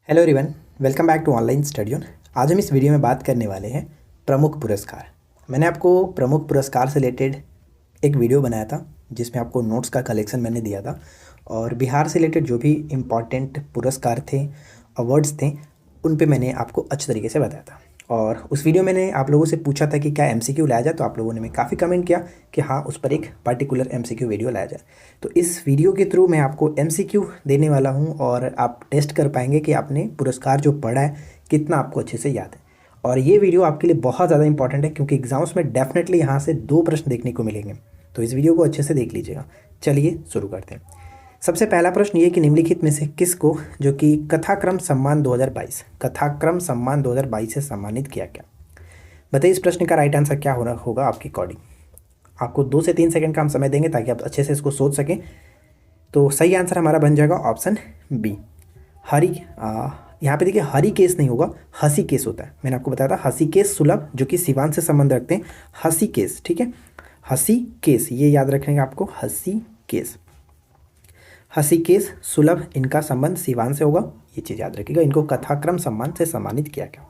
Hello everyone, welcome back to online study on. आज हम इस वीडियो में बात करने वाले हैं प्रमुख पुरस्कार। मैंने आपको प्रमुख पुरस्कार से रिलेटेड एक वीडियो बनाया था जिसमें आपको नोट्स का कलेक्शन मैंने दिया था और बिहार से रिलेटेड जो भी इम्पॉर्टेंट पुरस्कार थे, अवार्ड्स थे, उन पे मैंने आपको अच्छे तरीके से बताया था। और उस वीडियो मैंने आप लोगों से पूछा था कि क्या एमसीक्यू लाया जाए, तो आप लोगों ने काफ़ी कमेंट किया कि हाँ, उस पर एक पर्टिकुलर एमसीक्यू वीडियो लाया जाए। तो इस वीडियो के थ्रू मैं आपको एमसीक्यू देने वाला हूँ और आप टेस्ट कर पाएंगे कि आपने पुरस्कार जो पढ़ा है कितना आपको अच्छे से याद है। और ये वीडियो आपके लिए बहुत ज़्यादा इंपॉर्टेंट है क्योंकि एग्जाम्स में डेफिनेटली यहाँ से 2 प्रश्न देखने को मिलेंगे। तो इस वीडियो को अच्छे से देख लीजिएगा। चलिए शुरू करते हैं। सबसे पहला प्रश्न ये कि निम्नलिखित में से किसको, जो कि कथाक्रम सम्मान 2022 से सम्मानित किया गया? बताइए इस प्रश्न का राइट आंसर क्या होगा आपके अकॉर्डिंग। आपको 2 से 3 सेकंड का हम समय देंगे ताकि आप अच्छे से इसको सोच सकें। तो सही आंसर हमारा बन जाएगा ऑप्शन बी, हरि। यहाँ पे देखिए, हरि केस नहीं होगा, हंसी केस होता है। मैंने आपको बताया था हंसी केस सुलभ, जो कि सिवान से संबंध रखते हैं। हंसी केस, ठीक है, हंसी केस, ये याद रखेंगे आपको, हंसी केस सुलभ, इनका संबंध सिवान से होगा, ये चीज़ याद रखिएगा। इनको कथाक्रम सम्मान से सम्मानित किया गया,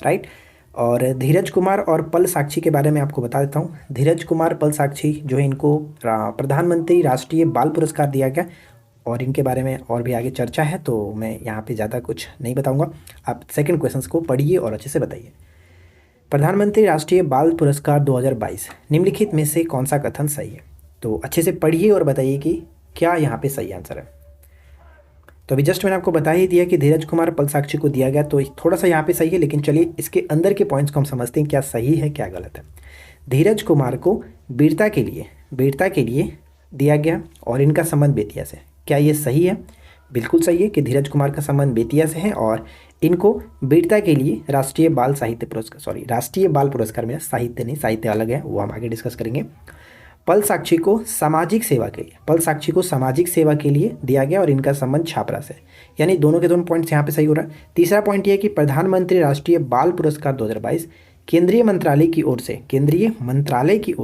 राइट। और धीरज कुमार और पल साक्षी के बारे में आपको बता देता हूँ। धीरज कुमार, पल साक्षी जो है, इनको प्रधानमंत्री राष्ट्रीय बाल पुरस्कार दिया गया और इनके बारे में और भी आगे चर्चा है, तो मैं यहाँ पे ज़्यादा कुछ नहीं बताऊँगा। आप सेकंड क्वेश्चन को पढ़िए और अच्छे से बताइए। प्रधानमंत्री राष्ट्रीय बाल पुरस्कार 2022, निम्नलिखित में से कौन सा कथन सही है? तो अच्छे से पढ़िए और बताइए कि क्या यहाँ पे सही आंसर है। तो अभी जस्ट मैंने आपको बता ही दिया कि धीरज कुमार, पल साक्षी को दिया गया, तो थोड़ा सा यहाँ पे सही है, लेकिन चलिए इसके अंदर के पॉइंट्स को हम समझते हैं, क्या सही है क्या गलत है। धीरज कुमार को वीरता के लिए दिया गया और इनका संबंध बेतिया से, क्या ये सही है? बिल्कुल सही है कि धीरज कुमार का संबंध बेतिया से है और इनको वीरता के लिए राष्ट्रीय बाल पुरस्कार में, साहित्य नहीं, साहित्य अलग है, वो हम आगे डिस्कस करेंगे। पल साक्षी को सामाजिक सेवा के लिए दिया गया और इनका संबंध छापरा से, यानी दोनों के दोनों पॉइंट्स यहाँ पे सही हो रहा है। तीसरा पॉइंट ये है कि प्रधानमंत्री राष्ट्रीय बाल पुरस्कार 2022 केंद्रीय मंत्रालय की ओर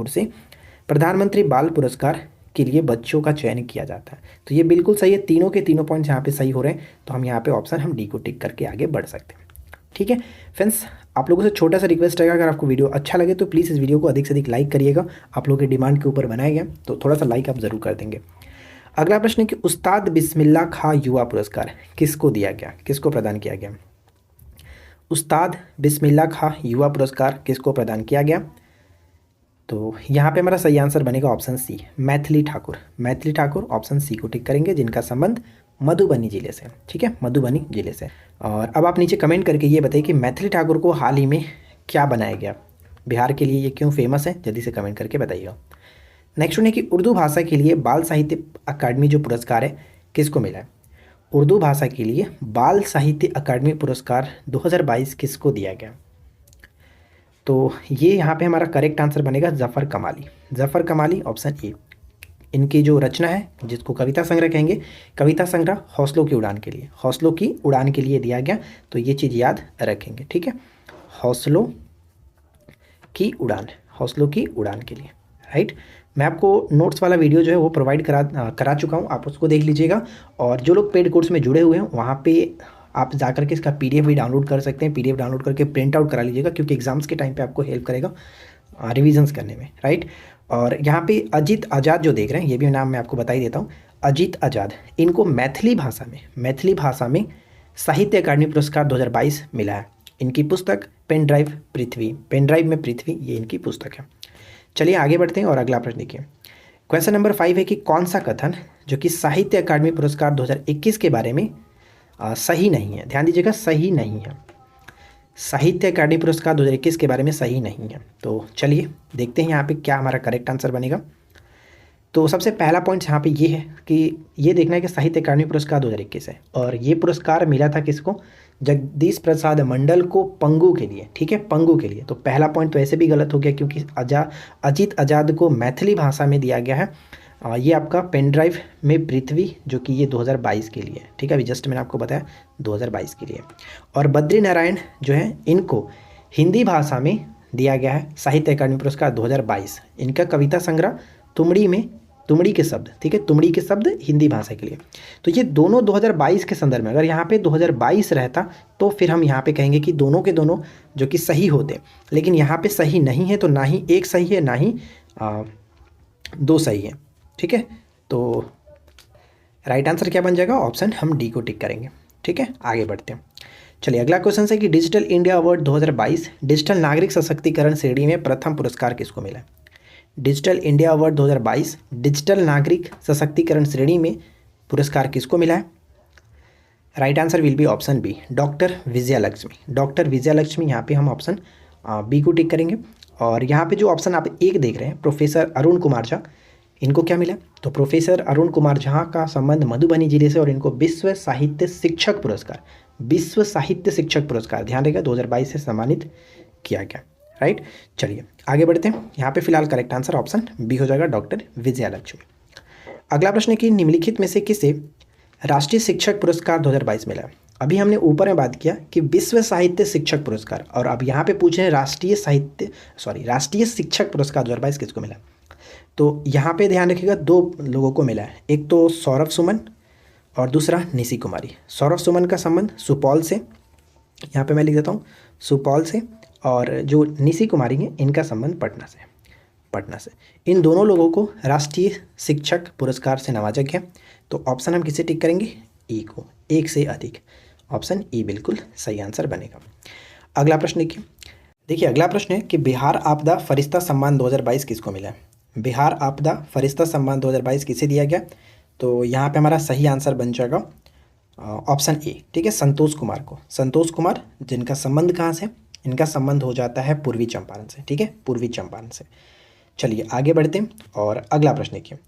से प्रधानमंत्री बाल पुरस्कार के लिए बच्चों का चयन किया जाता है। तो ये बिल्कुल सही है, तीनों के तीनों पॉइंट्स यहाँ पे सही हो रहे हैं। तो हम यहाँ पे ऑप्शन हम डी को टिक करके आगे बढ़ सकते हैं, ठीक है फ्रेंड्स। आप लोगों से छोटा सा रिक्वेस्ट रहेगा, अगर आपको वीडियो अच्छा लगे तो प्लीज़ इस वीडियो को अधिक से अधिक लाइक करिएगा। आप लोगों की डिमांड के ऊपर बनाया गया, तो थोड़ा सा लाइक आप ज़रूर कर देंगे। अगला प्रश्न है कि उस्ताद बिस्मिल्लाह खां युवा पुरस्कार किसको दिया गया, किसको प्रदान किया गया? उस्ताद बिस्मिल्लाह खां युवा पुरस्कार किसको प्रदान किया गया? तो यहाँ पे हमारा सही आंसर बनेगा option C, Maithili Thakur. Option C को टिक करेंगे, जिनका संबंध मधुबनी जिले से, ठीक है, मधुबनी जिले से। और अब आप नीचे कमेंट करके ये बताइए कि मैथिली ठाकुर को हाल ही में क्या बनाया गया, बिहार के लिए ये क्यों फेमस है, जल्दी से कमेंट करके बताइएगा। नेक्स्ट है कि उर्दू भाषा के लिए बाल साहित्य अकादमी जो पुरस्कार है किसको मिला है? उर्दू भाषा के लिए बाल साहित्य अकादमी पुरस्कार 2022 किसको दिया गया? तो ये यहाँ पे हमारा करेक्ट आंसर बनेगा ज़फ़र कमाली, ऑप्शन ए। इनकी जो रचना है, जिसको कविता संग्रह कहेंगे, कविता संग्रह हौसलों की उड़ान के लिए दिया गया। तो ये चीज़ याद रखेंगे, ठीक है, हौसलों की उड़ान के लिए, राइट। मैं आपको नोट्स वाला वीडियो जो है वो प्रोवाइड करा चुका हूँ, आप उसको देख लीजिएगा। और जो लोग पेड कोर्स में जुड़े हुए हैं, वहाँ पे आप जाकर के इसका पीडीएफ भी डाउनलोड कर सकते हैं। पीडीएफ डाउनलोड करके प्रिंट आउट करा लीजिएगा, क्योंकि एग्जाम्स के टाइम पे आपको हेल्प करेगा रिविजन्स करने में, राइट। और यहाँ पे अजीत आज़ाद जो देख रहे हैं, ये भी नाम मैं आपको बता ही देता हूँ, अजीत आज़ाद, इनको मैथिली भाषा में साहित्य अकादमी पुरस्कार 2022 मिला है। इनकी पुस्तक पेन ड्राइव में पृथ्वी, ये इनकी पुस्तक है। चलिए आगे बढ़ते हैं और अगला प्रश्न देखिए। क्वेश्चन नंबर 5 है कि कौन सा कथन जो कि साहित्य अकादमी पुरस्कार 2021 के बारे में सही नहीं है? ध्यान दीजिएगा, सही नहीं है, साहित्य अकादमी पुरस्कार 2021 के बारे में सही नहीं है। तो चलिए देखते हैं यहाँ पे क्या हमारा करेक्ट आंसर बनेगा। तो सबसे पहला पॉइंट यहाँ पे ये है कि ये देखना है कि साहित्य अकादमी पुरस्कार 2021 है और ये पुरस्कार मिला था किसको? जगदीश प्रसाद मंडल को, पंगु के लिए, ठीक है, पंगु के लिए। तो पहला पॉइंट तो ऐसे भी गलत हो गया, क्योंकि अजीत आज़ाद को मैथिली भाषा में दिया गया है। ये आपका पेन ड्राइव में पृथ्वी, जो कि ये 2022 के लिए है, ठीक है, अभी जस्ट मैंने आपको बताया 2022 के लिए। और बद्री नारायण जो है, इनको हिंदी भाषा में दिया गया है साहित्य अकादमी पुरस्कार 2022। इनका कविता संग्रह तुमड़ी में तुमड़ी के शब्द, ठीक है, तुमड़ी के शब्द हिंदी भाषा के लिए। तो ये दोनों 2022 के संदर्भ में, अगर यहाँ पे 2022 रहता तो फिर हम यहाँ पे कहेंगे कि दोनों के दोनों जो कि सही होते, लेकिन यहाँ पे सही नहीं है, तो ना ही एक सही है, ना ही दो सही है, ठीक है। तो राइट आंसर क्या बन जाएगा, ऑप्शन हम डी को टिक करेंगे, ठीक है। आगे बढ़ते हैं। चलिए अगला क्वेश्चन है कि डिजिटल इंडिया अवार्ड 2022 डिजिटल नागरिक सशक्तिकरण श्रेणी में प्रथम पुरस्कार किसको मिला? डिजिटल इंडिया अवार्ड 2022 डिजिटल नागरिक सशक्तिकरण श्रेणी में पुरस्कार किसको मिला है? Right answer will be option B, doctor Vijayalakshmi. Doctor Vijayalakshmi, यहाँ पे हम ऑप्शन बी को टिक करेंगे। और यहाँ पे जो ऑप्शन आप एक देख रहे हैं, प्रोफेसर अरुण कुमार झा, इनको क्या मिला? तो प्रोफेसर अरुण कुमार झा का संबंध मधुबनी जिले से और इनको विश्व साहित्य शिक्षक पुरस्कार, विश्व साहित्य शिक्षक पुरस्कार, ध्यान रहेगा, 2022 से सम्मानित किया गया, राइट। चलिए आगे बढ़ते हैं। यहाँ पे फिलहाल करेक्ट आंसर ऑप्शन बी हो जाएगा, डॉक्टर विजयालक्ष्मी। अगला प्रश्न है कि निम्नलिखित में से किसे राष्ट्रीय शिक्षक पुरस्कार 2022 मिला? अभी हमने ऊपर में बात किया कि विश्व साहित्य शिक्षक पुरस्कार, और अब यहाँ पे पूछ रहे हैं राष्ट्रीय शिक्षक पुरस्कार 2022 किसको मिला? तो यहाँ पे ध्यान रखिएगा, दो लोगों को मिला है, एक तो सौरभ सुमन और दूसरा निशी कुमारी। सौरभ सुमन का संबंध सुपौल से, यहाँ पे मैं लिख देता हूँ सुपौल से, और जो निशी कुमारी हैं इनका संबंध पटना से। इन दोनों लोगों को राष्ट्रीय शिक्षक पुरस्कार से नवाजा गया। तो ऑप्शन हम किसे टिक करेंगे? ई को, एक से अधिक, ऑप्शन ई बिल्कुल सही आंसर बनेगा। अगला प्रश्न देखिए अगला प्रश्न है कि बिहार आपदा फरिश्ता सम्मान 2022 किसको मिला है? बिहार आपदा फरिश्ता सम्मान 2022 किसे दिया गया? तो यहाँ पे हमारा सही आंसर बन जाएगा ऑप्शन ए, ठीक है, संतोष कुमार को। संतोष कुमार, जिनका संबंध कहाँ से? इनका संबंध हो जाता है पूर्वी चंपारण से, ठीक है, पूर्वी चंपारण से। चलिए आगे बढ़ते हैं और अगला प्रश्न देखिए,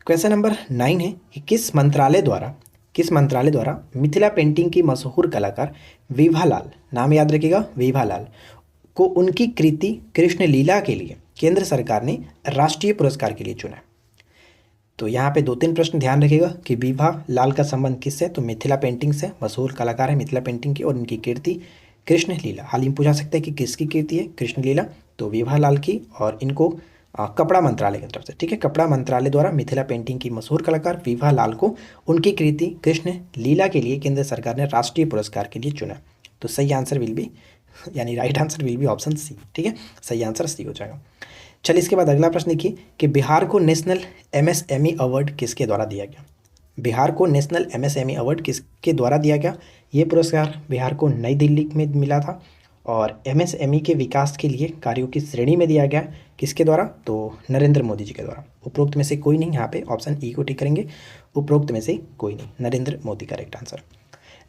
क्वेश्चन नंबर 9 है कि किस मंत्रालय द्वारा मिथिला पेंटिंग की मशहूर कलाकार विभा लाल, नाम याद रखिएगा, विभा लाल को उनकी कृति कृष्ण लीला के लिए केंद्र सरकार ने राष्ट्रीय पुरस्कार के लिए चुना? तो यहाँ पे 2-3 प्रश्न ध्यान रखिएगा कि विभा लाल का संबंध किससे? तो मिथिला पेंटिंग से, मशहूर कलाकार है मिथिला पेंटिंग की, और इनकी कीर्ति कृष्ण लीला। हाल ही में पूछा सकते हैं कि किसकी कीर्ति है कृष्ण लीला, तो विभा लाल की, और इनको कपड़ा मंत्रालय की तरफ से, ठीक है, कपड़ा मंत्रालय द्वारा मिथिला पेंटिंग की मशहूर कलाकार विभा लाल को उनकी कृति कृष्ण लीला के लिए केंद्र सरकार ने राष्ट्रीय पुरस्कार के लिए चुना। तो सही आंसर विल बी, यानी right answer will be option C, ठीक है, सही आंसर सी हो जाएगा। चलिए इसके बाद अगला प्रश्न देखिए कि बिहार को नेशनल एमएसएमई अवार्ड किसके द्वारा दिया गया? बिहार को नेशनल एमएसएमई अवार्ड किसके द्वारा दिया गया? ये पुरस्कार बिहार को नई दिल्ली में मिला था, और एमएसएमई के विकास के लिए कार्यों की श्रेणी में दिया गया, किसके द्वारा? तो नरेंद्र मोदी जी के द्वारा। उपरोक्त में से कोई नहीं, यहाँ पे ऑप्शन ई को टिक करेंगे, उपरोक्त में से कोई नहीं, नरेंद्र मोदी करेक्ट आंसर।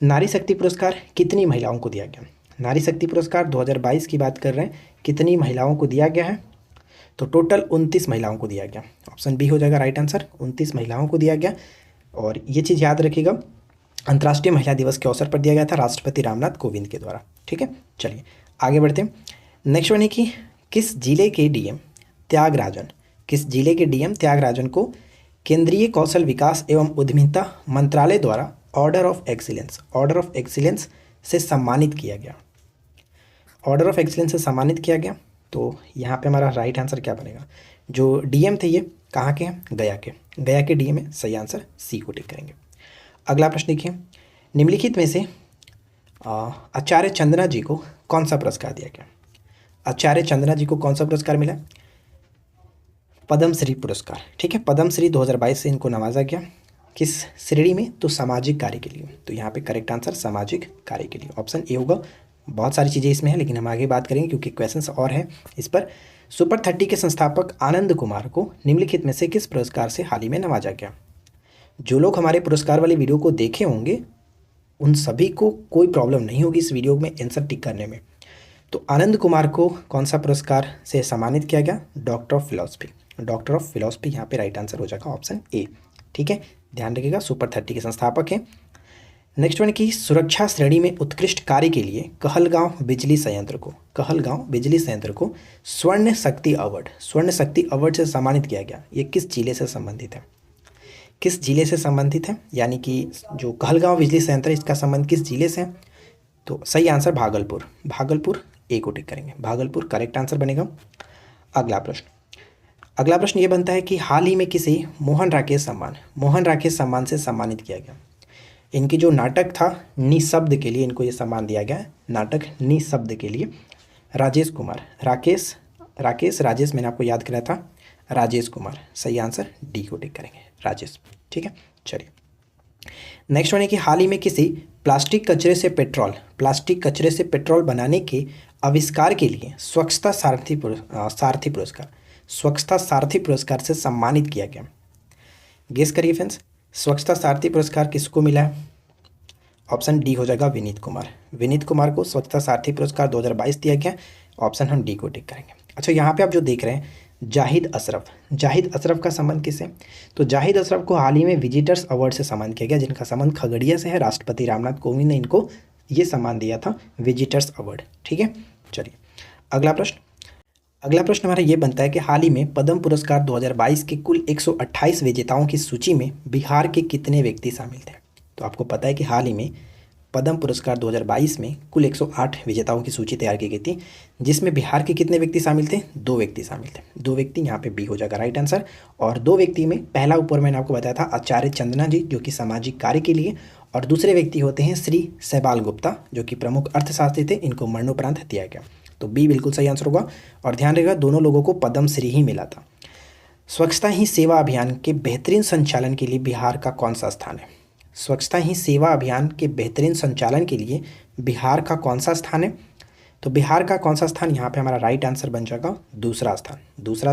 नारी शक्ति पुरस्कार कितनी महिलाओं को दिया गया? नारी शक्ति पुरस्कार 2022 की बात कर रहे हैं, कितनी महिलाओं को दिया गया है? तो टोटल 29 महिलाओं को दिया गया, ऑप्शन बी हो जाएगा राइट आंसर, 29 महिलाओं को दिया गया। और ये चीज़ याद रखिएगा, अंतर्राष्ट्रीय महिला दिवस के अवसर पर दिया गया था राष्ट्रपति रामनाथ कोविंद के द्वारा, ठीक है। चलिए आगे बढ़ते हैं। नेक्स्ट वन है कि किस जिले के डीएम त्यागराजन को केंद्रीय कौशल विकास एवं उद्यमिता मंत्रालय द्वारा ऑर्डर ऑफ एक्सीलेंस से सम्मानित किया गया? ऑर्डर ऑफ एक्सीलेंस से सम्मानित किया गया, तो यहाँ पे हमारा राइट आंसर क्या बनेगा? जो डीएम थे ये कहाँ के हैं? गया के डीएम है, सही आंसर सी को टिक करेंगे। अगला प्रश्न देखिए, निम्नलिखित में से आचार्य चंद्रा जी को कौन सा पुरस्कार दिया गया? आचार्य चंद्रा जी को कौन सा पुरस्कार मिला? पद्मश्री पुरस्कार, ठीक है, पद्मश्री 2022 से इनको नवाजा गया। किस श्रेणी में? तो सामाजिक कार्य के लिए। तो यहाँ पे करेक्ट आंसर सामाजिक कार्य के लिए, ऑप्शन ए होगा। बहुत सारी चीज़ें इसमें हैं, लेकिन हम आगे बात करेंगे क्योंकि क्वेश्चंस और हैं इस पर। सुपर 30 के संस्थापक आनंद कुमार को निम्नलिखित में से किस पुरस्कार से हाल ही में नवाजा गया? जो लोग हमारे पुरस्कार वाली वीडियो को देखे होंगे उन सभी को कोई प्रॉब्लम नहीं होगी इस वीडियो में आंसर टिक करने में। तो आनंद कुमार को कौन सा पुरस्कार से सम्मानित किया गया? डॉक्टर ऑफ फिलॉसफी, यहाँ पे राइट आंसर हो जाएगा ऑप्शन ए, ठीक है, ध्यान रखिएगा, सुपर 30 के संस्थापक हैं। नेक्स्ट वन की सुरक्षा श्रेणी में उत्कृष्ट कार्य के लिए कहलगांव बिजली संयंत्र को स्वर्ण शक्ति अवार्ड से सम्मानित किया गया। ये किस जिले से संबंधित है? यानी कि जो कहलगांव बिजली संयंत्र इसका संबंध किस जिले से है? तो सही आंसर भागलपुर ए को टिक करेंगे, भागलपुर करेक्ट आंसर बनेगा। अगला प्रश्न, अगला प्रश्न ये बनता है कि हाल ही में किसे मोहन राकेश सम्मान से सम्मानित किया गया। इनकी जो नाटक था निःशब्द के लिए इनको ये सम्मान दिया गया है, नाटक निःशब्द के लिए। राजेश कुमार, राजेश मैंने आपको याद कराया था, राजेश कुमार। सही आंसर डी को टिक करेंगे, राजेश। ठीक है, चलिए नेक्स्ट वन है कि हाल ही में किसी प्लास्टिक कचरे से पेट्रोल बनाने के आविष्कार के लिए स्वच्छता सारथी पुरस्कार से सम्मानित किया गया। गेस करिए फ्रेंड्स, स्वच्छता सारथी पुरस्कार किसको मिला है? ऑप्शन डी हो जाएगा विनीत कुमार को स्वच्छता सारथी पुरस्कार 2022 दिया गया। ऑप्शन हम डी को टिक करेंगे। अच्छा, यहाँ पे आप जो देख रहे हैं जाहिद अशरफ का संबंध किससे? तो जाहिद अशरफ को हाल ही में विजिटर्स अवार्ड से सम्मान किया गया, जिनका संबंध खगड़िया से है। राष्ट्रपति रामनाथ कोविंद ने इनको ये सम्मान दिया था, विजिटर्स अवार्ड। ठीक है, चलिए अगला प्रश्न हमारा ये बनता है कि हाल ही में पद्म पुरस्कार 2022 के कुल 128 विजेताओं की सूची में बिहार के कितने व्यक्ति शामिल थे? तो आपको पता है कि हाल ही में पद्म पुरस्कार 2022 में कुल 108 विजेताओं की सूची तैयार की गई थी, जिसमें बिहार के कितने व्यक्ति शामिल थे? 2 व्यक्ति शामिल थे। 2 व्यक्ति, यहाँ पे बी हो जाएगा राइट आंसर। और 2 व्यक्ति में पहला ऊपर मैंने आपको बताया था आचार्य चंदना जी, जो कि सामाजिक कार्य के लिए, और दूसरे व्यक्ति होते हैं श्री सहबाल गुप्ता, जो कि प्रमुख अर्थशास्त्री थे। इनको मरणोपरांत दिया गया, तो बी बिल्कुल सही आंसर होगा। और ध्यान रखिएगा दोनों लोगों को पद्मश्री ही मिला था। स्वच्छता ही सेवा अभियान के बेहतरीन संचालन के लिए बिहार का कौन सा स्थान है? स्वच्छता ही सेवा अभियान के बेहतरीन संचालन के लिए बिहार का कौन सा स्थान है? तो बिहार का कौन सा स्थान, यहाँ पे हमारा राइट आंसर बन जाएगा दूसरा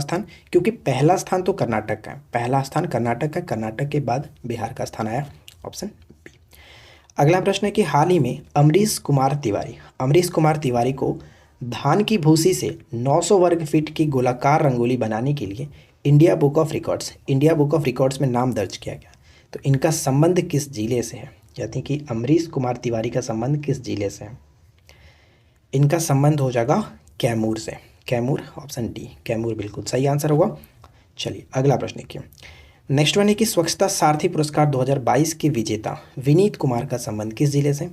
स्थान, क्योंकि पहला स्थान तो कर्नाटक का है, पहला स्थान कर्नाटक का, कर्नाटक के बाद बिहार का स्थान आया, ऑप्शन बी। अगला प्रश्न है कि हाल ही में अमरीश कुमार तिवारी को धान की भूसी से 900 वर्ग फीट की गोलाकार रंगोली बनाने के लिए इंडिया बुक ऑफ रिकॉर्ड्स में नाम दर्ज किया गया। तो इनका संबंध किस जिले से है? यानी कि अमरीश कुमार तिवारी का संबंध किस जिले से है? इनका संबंध हो जाएगा कैमूर से, ऑप्शन डी, कैमूर बिल्कुल सही आंसर होगा। चलिए अगला प्रश्न देखिए। नेक्स्ट वन है कि स्वच्छता सारथी पुरस्कार 2022 के विजेता विनीत कुमार का संबंध किस जिले से?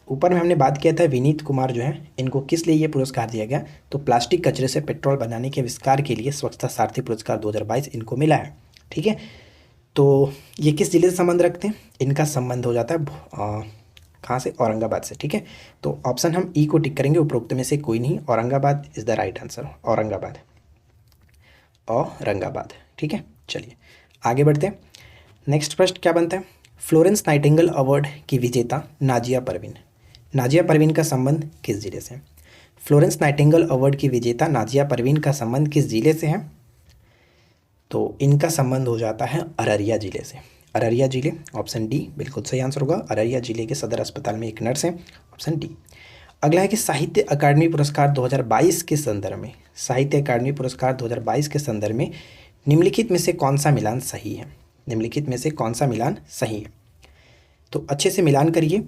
ऊपर में हमने बात किया था विनीत कुमार जो है, इनको किस लिए ये पुरस्कार दिया गया? तो प्लास्टिक कचरे से पेट्रोल बनाने के आविष्कार के लिए स्वच्छता सारथी पुरस्कार 2022 इनको मिला है। ठीक है, तो ये किस जिले से संबंध रखते हैं? इनका संबंध हो जाता है कहाँ से? औरंगाबाद से। ठीक है, तो ऑप्शन हम ई को टिक करेंगे, उपरोक्त में से कोई नहीं, Aurangabad is the right answer, Aurangabad. ठीक है, चलिए आगे बढ़ते हैं। नेक्स्ट प्रश्न क्या बनता है? फ्लोरेंस नाइटिंगेल अवार्ड की विजेता नाजिया परवीन का संबंध किस जिले से है? फ्लोरेंस नाइटिंगेल अवार्ड की विजेता नाजिया परवीन का संबंध किस जिले से है? तो इनका संबंध हो जाता है अररिया जिले से, अररिया जिले, ऑप्शन डी बिल्कुल सही आंसर होगा। अररिया जिले के सदर अस्पताल में एक नर्स है, ऑप्शन डी। अगला है कि साहित्य अकादमी पुरस्कार 2022 के संदर्भ में निम्नलिखित में से कौन सा मिलान सही है? तो अच्छे से मिलान करिए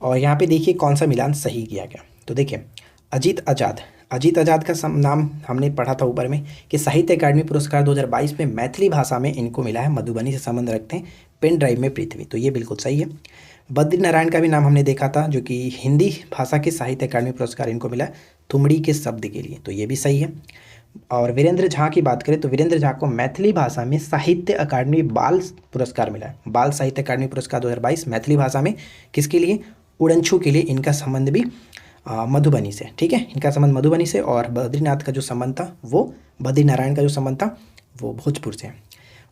और यहाँ पे देखिए कौन सा मिलान सही किया गया। तो देखिए अजीत आज़ाद का नाम हमने पढ़ा था ऊपर में कि साहित्य अकादमी पुरस्कार 2022 में मैथिली भाषा में इनको मिला है, मधुबनी से संबंध रखते हैं, पेन ड्राइव में पृथ्वी, तो ये बिल्कुल सही है। बद्री नारायण का भी नाम हमने देखा था, जो कि हिंदी भाषा के साहित्य अकादमी पुरस्कार इनको मिला है थुमड़ी के शब्द के लिए, तो ये भी सही है। और वीरेंद्र झा की बात करें तो वीरेंद्र झा को मैथिली भाषा में साहित्य अकादमी बाल पुरस्कार मिला है, बाल साहित्य अकादमी पुरस्कार 2022 मैथिली भाषा में, किसके लिए? उड़नछू के लिए। इनका संबंध भी मधुबनी से, ठीक है, इनका संबंध मधुबनी से। और बद्रीनाथ का जो संबंध था वो, बद्री नारायण का जो संबंध था वो भोजपुर से।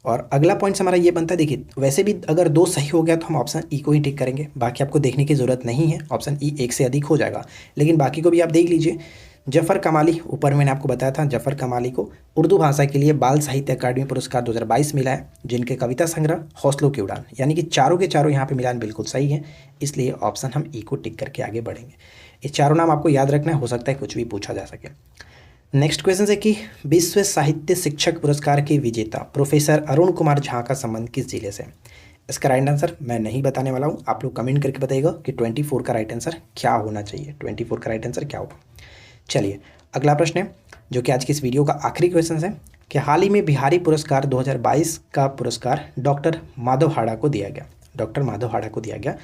और अगला पॉइंट हमारा ये बनता है, देखिए वैसे भी अगर 2 सही हो गया तो हम ऑप्शन ई को ही टिक करेंगे, बाकी आपको देखने की ज़रूरत नहीं है, ऑप्शन ई 1 से अधिक हो जाएगा, लेकिन बाकी को भी आप देख लीजिए। जफ़र कमाली, ऊपर मैंने आपको बताया था, जफ़र कमाली को उर्दू भाषा के लिए बाल साहित्य अकादमी पुरस्कार 2022 मिला है, जिनके कविता संग्रह हौसलों की उड़ान, यानी कि चारों के चारों यहाँ पे मिलान बिल्कुल सही है, इसलिए ऑप्शन हम ई को टिक करके आगे बढ़ेंगे। ये चारों नाम आपको याद रखना है, हो सकता है कुछ भी पूछा जा सके। नेक्स्ट क्वेश्चन है कि विश्व साहित्य शिक्षक पुरस्कार के विजेता प्रोफेसर अरुण कुमार झा का संबंध किस जिले से? इसका राइट आंसर मैं नहीं बताने वाला हूँ, आप लोग कमेंट करके बताइएगा कि 24 का राइट आंसर क्या होना चाहिए, 24 का राइट आंसर क्या होगा। चलिए अगला प्रश्न है, जो कि आज की इस वीडियो का आखिरी क्वेश्चन है, कि हाल ही में बिहारी पुरस्कार 2022 का पुरस्कार डॉक्टर माधव हाड़ा को दिया गया,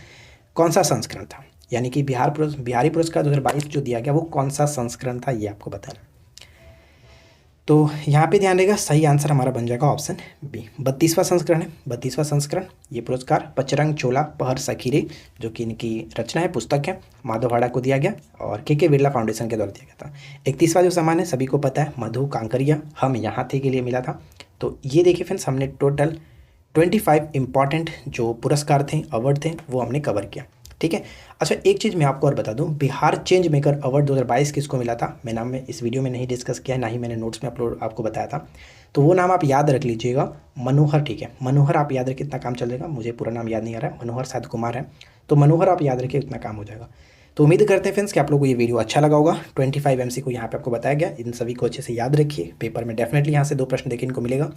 कौन सा संस्करण था? यानी कि बिहारी पुरस्कार 2022 जो दिया गया वो कौन सा संस्करण था, ये आपको बताना। तो यहाँ पे ध्यान देगा, सही आंसर हमारा बन जाएगा ऑप्शन बी। 32वां संस्करण है, 32वां संस्करण। ये पुरस्कार पचरंग चोला पहर सखीरे, जो कि इनकी रचना है, पुस्तक है, माधववाड़ा को दिया गया और के बिरला फाउंडेशन के द्वारा दिया गया था। 31वां जो सम्मान है सभी को पता है, मधु कांकरिया हम यहाँ थे के लिए मिला था। तो ये देखिए फ्रेंड्स, हमने टोटल 25 इंपॉर्टेंट जो पुरस्कार थे, अवार्ड थे, वो हमने कवर किया। ठीक है। अच्छा, एक चीज़ मैं आपको और बता दूं, बिहार चेंज मेकर अवार्ड 2022 किसको मिला था, मैं नाम में इस वीडियो में नहीं डिस्कस किया, ना ही मैंने नोट्स में अपलोड आपको बताया था। तो वो नाम आप याद रख लीजिएगा, मनोहर। ठीक है, मनोहर आप याद रखिए, इतना काम चल जाएगा। मुझे पूरा नाम याद नहीं आ रहा है, मनोहर शायद कुमार है, तो मनोहर आप याद रखिए, इतना काम हो जाएगा। तो उम्मीद करते हैं फ्रेंड्स कि आप लोगों को ये वीडियो अच्छा लगा होगा। 25 MC को यहाँ पे आपको बताया गया, इन सभी को अच्छे से याद रखिए, पेपर में डेफिनेटली यहाँ से 2 प्रश्न देखने को मिलेगा।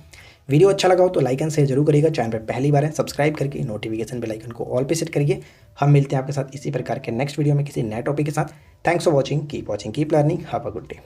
वीडियो अच्छा लगा हो तो लाइक एंड शेयर जरूर करिएगा। चैनल पर पहली बार है सब्सक्राइब करके नोटिफिकेशन बेल आइकन को ऑल पे सेट करिए। हम मिलते हैं आपके साथ इसी प्रकार के नेक्स्ट वीडियो में किसी नए टॉपिक के साथ। Thanks for watching, keep learning, have a good day.